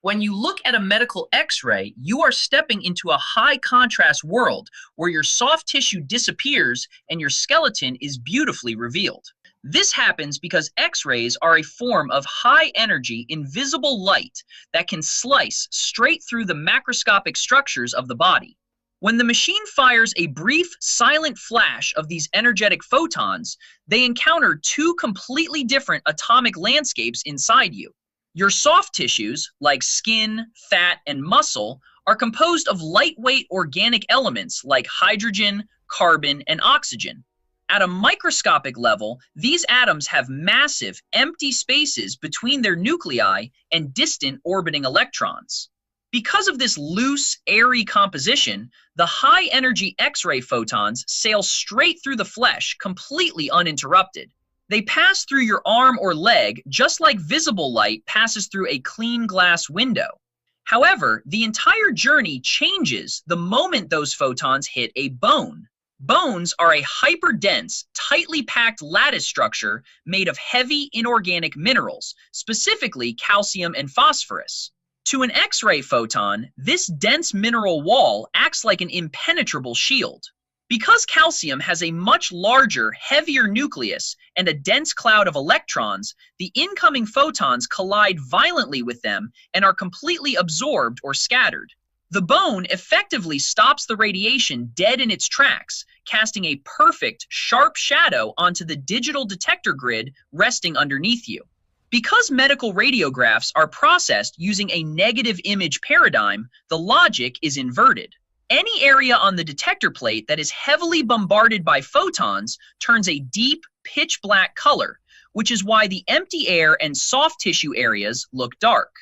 When you look at a medical x-ray, you are stepping into a high contrast world where your soft tissue disappears and your skeleton is beautifully revealed. This happens because x-rays are a form of high energy invisible light that can slice straight through the macroscopic structures of the body. When the machine fires a brief, silent flash of these energetic photons, they encounter two completely different atomic landscapes inside you. Your soft tissues, like skin, fat, and muscle, are composed of lightweight organic elements like hydrogen, carbon, and oxygen. At a microscopic level, these atoms have massive, empty spaces between their nuclei and distant orbiting electrons. Because of this loose, airy composition, the high-energy X-ray photons sail straight through the flesh, completely uninterrupted. They pass through your arm or leg just like visible light passes through a clean glass window. However, the entire journey changes the moment those photons hit a bone. Bones are a hyperdense, tightly packed lattice structure made of heavy inorganic minerals, specifically calcium and phosphorus. To an X-ray photon, this dense mineral wall acts like an impenetrable shield. Because calcium has a much larger, heavier nucleus and a dense cloud of electrons, the incoming photons collide violently with them and are completely absorbed or scattered. The bone effectively stops the radiation dead in its tracks, casting a perfect, sharp shadow onto the digital detector grid resting underneath you. Because medical radiographs are processed using a negative image paradigm, the logic is inverted. Any area on the detector plate that is heavily bombarded by photons turns a deep, pitch black color, which is why the empty air and soft tissue areas look dark.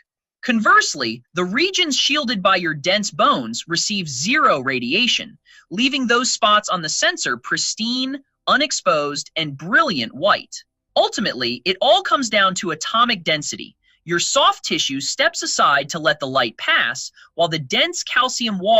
Conversely, the regions shielded by your dense bones receive zero radiation, leaving those spots on the sensor pristine, unexposed, and brilliant white. Ultimately, it all comes down to atomic density. Your soft tissue steps aside to let the light pass, while the dense calcium wall